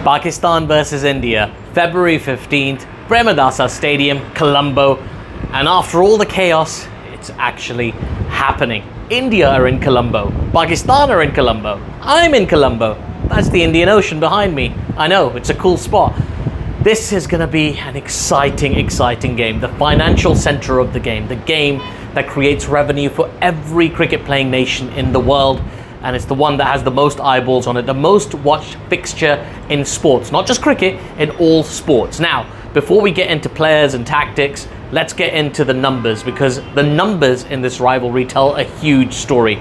Pakistan versus India, February 15th, Premadasa Stadium, Colombo. And after all the chaos, it's actually happening. India are in Colombo, Pakistan are in Colombo, I'm in Colombo. That's the Indian Ocean behind me. I know, it's a cool spot. This is going to be an exciting game. The financial center of the game that creates revenue for every cricket playing nation in the world. And it's the one that has the most eyeballs on it, the most watched fixture in sports, not just cricket, in all sports. Now, before we get into players and tactics, let's get into the numbers, because the numbers in this rivalry tell a huge story.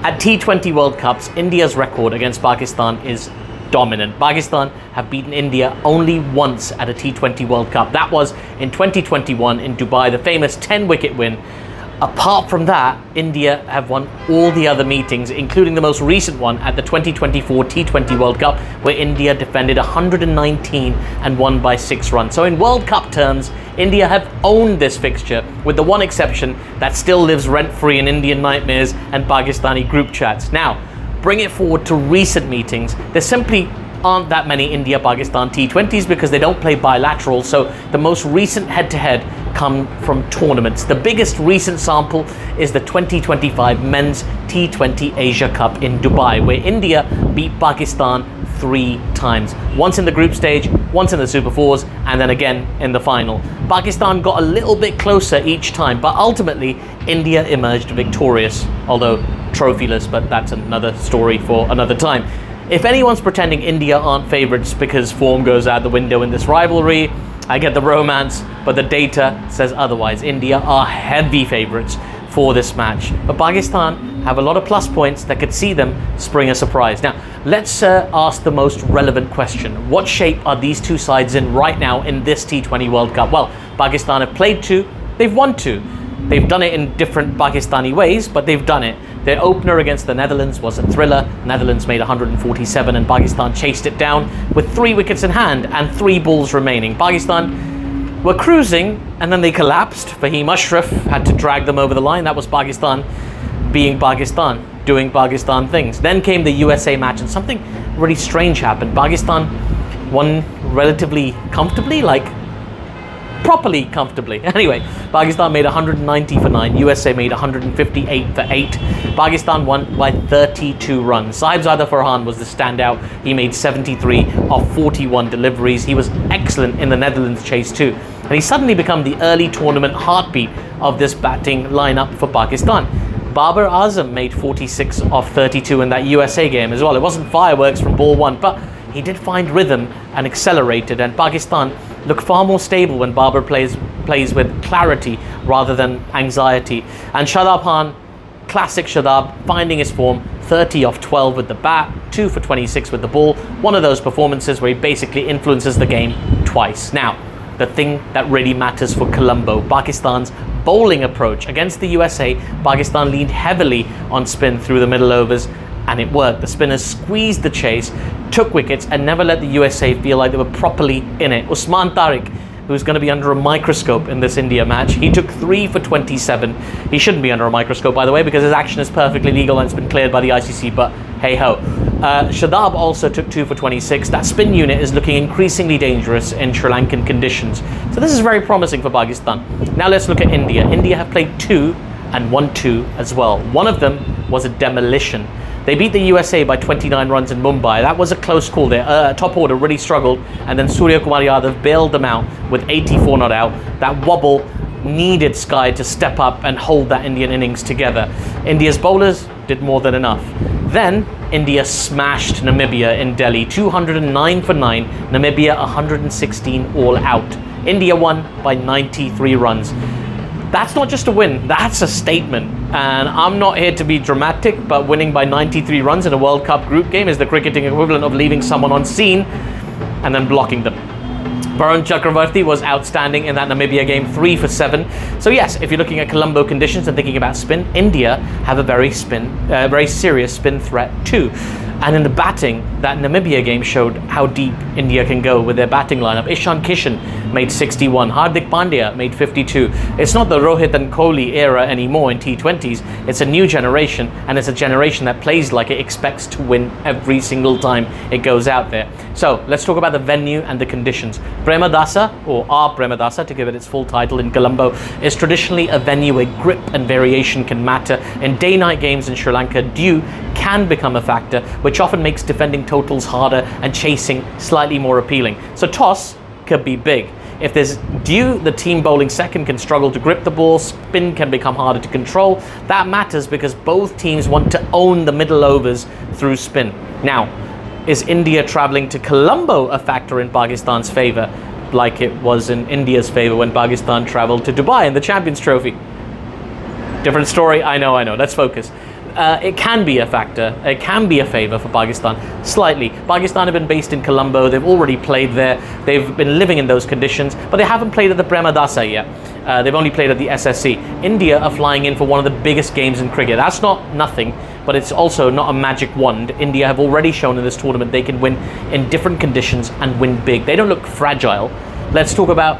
At T20 World Cups, India's record against Pakistan is dominant. Pakistan have beaten India only once at a T20 World Cup. That was in 2021 in Dubai, the famous 10-wicket win. Apart from that, India have won all the other meetings, including the most recent one at the 2024 T20 World Cup, where India defended 119 and won by 6 runs. So in World Cup terms, India have owned this fixture, with the one exception that still lives rent-free in Indian nightmares and Pakistani group chats. Now, bring it forward to recent meetings. There simply aren't that many India-Pakistan T20s because they don't play bilateral, so the most recent head-to-head come from tournaments. The biggest recent sample is the 2025 Men's T20 Asia Cup in Dubai, where India beat Pakistan 3 times. Once in the group stage, once in the Super Fours, and then again in the final. Pakistan got a little bit closer each time, but ultimately India emerged victorious, although trophyless, but that's another story for another time. If anyone's pretending India aren't favourites because form goes out the window in this rivalry, I get the romance, but the data says otherwise. India are heavy favourites for this match, but Pakistan have a lot of plus points that could see them spring a surprise. Now, let's ask the most relevant question. What shape are these two sides in right now in this T20 World Cup? Well, Pakistan have played 2, they've won 2. They've done it in different Pakistani ways, but they've done it. Their opener against the Netherlands was a thriller. Netherlands made 147 and Pakistan chased it down with 3 wickets in hand and 3 balls remaining. Pakistan were cruising and then they collapsed. Fahim Ashraf had to drag them over the line. That was Pakistan being Pakistan, doing Pakistan things. Then came the USA match and something really strange happened. Pakistan won relatively comfortably, properly comfortably. Anyway, Pakistan made 190 for 9, USA made 158 for 8. Pakistan won by 32 runs. Sahibzada Farhan was the standout. He made 73 of 41 deliveries. He was excellent in the Netherlands chase too. And he's suddenly become the early tournament heartbeat of this batting lineup for Pakistan. Babar Azam made 46 of 32 in that USA game as well. It wasn't fireworks from ball 1, but he did find rhythm and accelerated, and Pakistan look far more stable when Babar plays with clarity rather than anxiety. And Shadab Khan, classic Shadab, finding his form, 30 off 12 with the bat, 2 for 26 with the ball. One of those performances where he basically influences the game twice. Now, the thing that really matters for Colombo, Pakistan's bowling approach. Against the USA, Pakistan leaned heavily on spin through the middle overs, and it worked. The spinners squeezed the chase, took wickets, and never let the USA feel like they were properly in it. Usman Tariq, who's going to be under a microscope in this India match, he took 3 for 27. He shouldn't be under a microscope, by the way, because his action is perfectly legal and it's been cleared by the ICC, but hey-ho. Shadab also took 2 for 26. That spin unit is looking increasingly dangerous in Sri Lankan conditions. So this is very promising for Pakistan. Now let's look at India. India have played 2 and won 2 as well. One of them was a demolition. They beat the USA by 29 runs in Mumbai. That was a close call there. Top order really struggled, and then Surya Kumar Yadav bailed them out with 84 not out. That wobble needed Sky to step up and hold that Indian innings together. India's bowlers did more than enough. Then India smashed Namibia in Delhi, 209 for 9. Namibia 116 all out. India won by 93 runs. That's not just a win, that's a statement. And I'm not here to be dramatic, but winning by 93 runs in a World Cup group game is the cricketing equivalent of leaving someone on scene and then blocking them. Varun Chakravarti was outstanding in that Namibia game, 3 for 7. So yes, if you're looking at Colombo conditions and thinking about spin, India have a very serious spin threat too. And in the batting, that Namibia game showed how deep India can go with their batting lineup. Ishan Kishan made 61, Hardik Pandya made 52. It's not the Rohit and Kohli era anymore in T20s. It's a new generation, and it's a generation that plays like it expects to win every single time it goes out there. So let's talk about the venue and the conditions. Premadasa, or R Premadasa to give it its full title, in Colombo, is traditionally a venue where grip and variation can matter. In day-night games in Sri Lanka, dew can become a factor, which often makes defending totals harder and chasing slightly more appealing. So toss could be big. If there's dew, the team bowling second can struggle to grip the ball, spin can become harder to control. That matters because both teams want to own the middle overs through spin. Now, is India travelling to Colombo a factor in Pakistan's favour, like it was in India's favour when Pakistan travelled to Dubai in the Champions Trophy? Different story, I know, let's focus. It can be a factor, it can be a favour for Pakistan, slightly. Pakistan have been based in Colombo, they've already played there, they've been living in those conditions, but they haven't played at the Premadasa yet. They've only played at the SSC. India are flying in for one of the biggest games in cricket. That's not nothing, but it's also not a magic wand. India have already shown in this tournament they can win in different conditions and win big. They don't look fragile. Let's talk about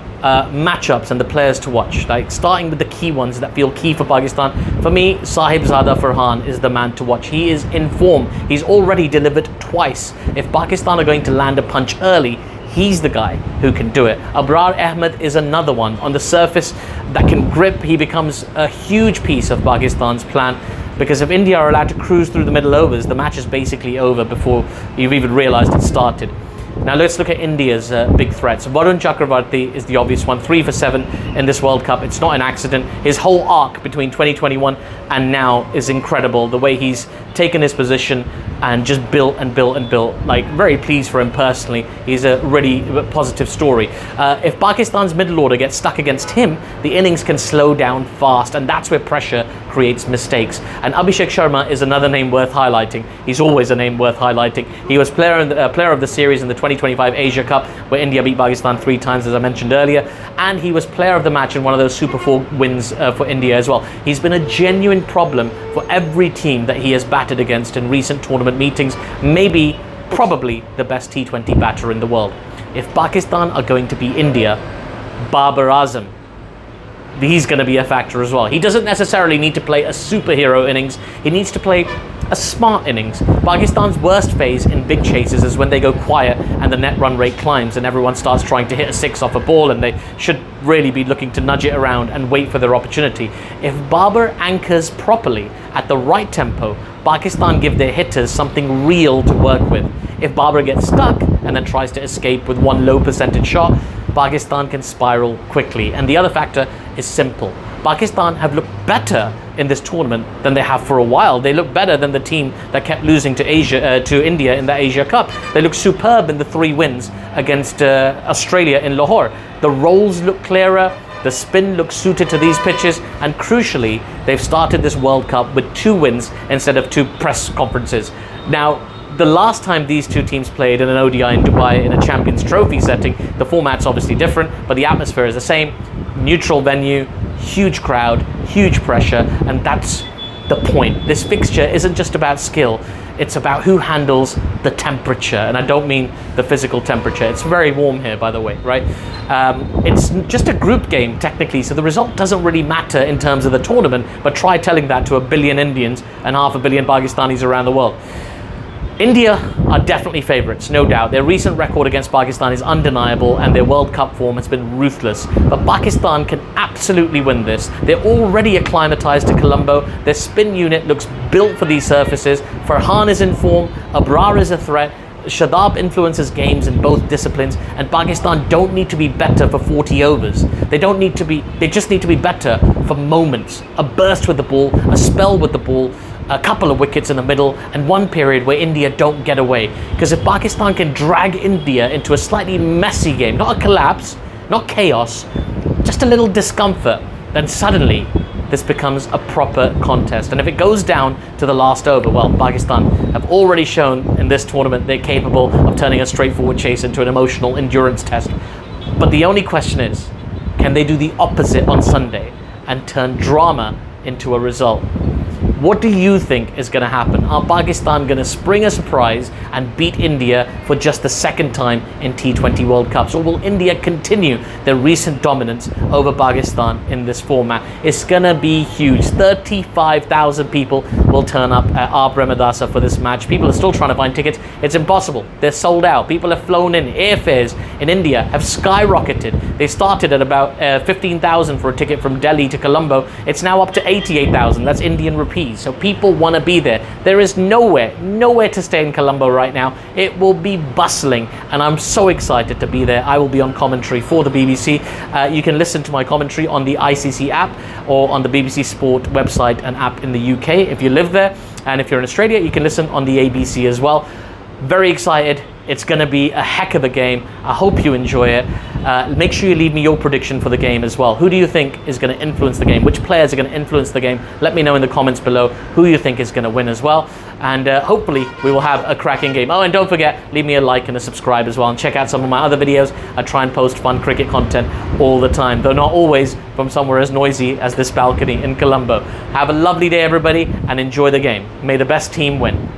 matchups and the players to watch. Like, starting with the key ones that feel key for Pakistan. For me, Sahibzada Farhan is the man to watch. He is in form. He's already delivered twice. If Pakistan are going to land a punch early, he's the guy who can do it. Abrar Ahmed is another one. On the surface that can grip, he becomes a huge piece of Pakistan's plan. Because if India are allowed to cruise through the middle overs, the match is basically over before you've even realised it started. Now let's look at India's big threats. Varun Chakravarti is the obvious one, 3 for 7 in this World Cup. It's not an accident. His whole arc between 2021 and now is incredible. The way he's taken his position and just built and built and built. Like, very pleased for him personally. He's a really positive story. If Pakistan's middle order gets stuck against him, the innings can slow down fast, and that's where pressure creates mistakes. And Abhishek Sharma is another name worth highlighting. He's always a name worth highlighting. He was player of the series in the 2025 Asia Cup, where India beat Pakistan 3 times, as I mentioned earlier, and he was player of the match in one of those Super 4 wins for India as well. He's been a genuine problem for every team that he has batted against in recent tournament meetings. Maybe, probably the best T20 batter in the world. If Pakistan are going to beat India, Babar Azam, he's going to be a factor as well. He doesn't necessarily need to play a superhero innings. He needs to play a smart innings. Pakistan's worst phase in big chases is when they go quiet and the net run rate climbs and everyone starts trying to hit a 6 off a ball, and they should really be looking to nudge it around and wait for their opportunity. If Babar anchors properly at the right tempo, Pakistan give their hitters something real to work with. If Babar gets stuck and then tries to escape with one low percentage shot, Pakistan can spiral quickly. And the other factor is simple. Pakistan have looked better in this tournament than they have for a while. They look better than the team that kept losing to India in the Asia Cup. They look superb in the 3 wins against Australia in Lahore. The rolls look clearer, the spin looks suited to these pitches, and crucially, they've started this World Cup with 2 wins instead of 2 press conferences. Now, the last time these two teams played in an ODI in Dubai in a Champions Trophy setting, the format's obviously different, but the atmosphere is the same. Neutral venue, huge crowd, huge pressure, and that's the point. This fixture isn't just about skill, it's about who handles the temperature, and I don't mean the physical temperature. It's very warm here, by the way, right? It's just a group game technically, so the result doesn't really matter in terms of the tournament, but try telling that to 1 billion Indians and 500 million Pakistanis around the world. India are definitely favourites, no doubt. Their recent record against Pakistan is undeniable, and their World Cup form has been ruthless. But Pakistan can absolutely win this. They're already acclimatised to Colombo. Their spin unit looks built for these surfaces. Farhan is in form. Abrar is a threat. Shadab influences games in both disciplines, and Pakistan don't need to be better for 40 overs. They just need to be better for moments. A burst with the ball, a spell with the ball, a couple of wickets in the middle, and one period where India don't get away. Because if Pakistan can drag India into a slightly messy game, not a collapse, not chaos, just a little discomfort, then suddenly this becomes a proper contest. And if it goes down to the last over, well, Pakistan have already shown in this tournament they're capable of turning a straightforward chase into an emotional endurance test. But the only question is, can they do the opposite on Sunday and turn drama into a result? What do you think is going to happen? Are Pakistan going to spring a surprise and beat India for just the second time in T20 World Cups? Or will India continue their recent dominance over Pakistan in this format? It's going to be huge. 35,000 people will turn up at R Premadasa for this match. People are still trying to find tickets. It's impossible. They're sold out. People have flown in. Airfares in India have skyrocketed. They started at about 15,000 for a ticket from Delhi to Colombo. It's now up to 88,000. That's Indian rupees. So people want to be there. There is nowhere to stay in Colombo right now. It will be bustling, and I'm so excited to be there. I will be on commentary for the BBC. You can listen to my commentary on the ICC app or on the BBC Sport website and app in the UK if you live there. And if you're in Australia, you can listen on the ABC as well. Very excited. It's going to be a heck of a game. I hope you enjoy it. Make sure you leave me your prediction for the game as well. Who do you think is going to influence the game? Which players are going to influence the game? Let me know in the comments below who you think is going to win as well. And hopefully we will have a cracking game. Oh, and don't forget, leave me a like and a subscribe as well. And check out some of my other videos. I try and post fun cricket content all the time, though not always from somewhere as noisy as this balcony in Colombo. Have a lovely day, everybody, and enjoy the game. May the best team win.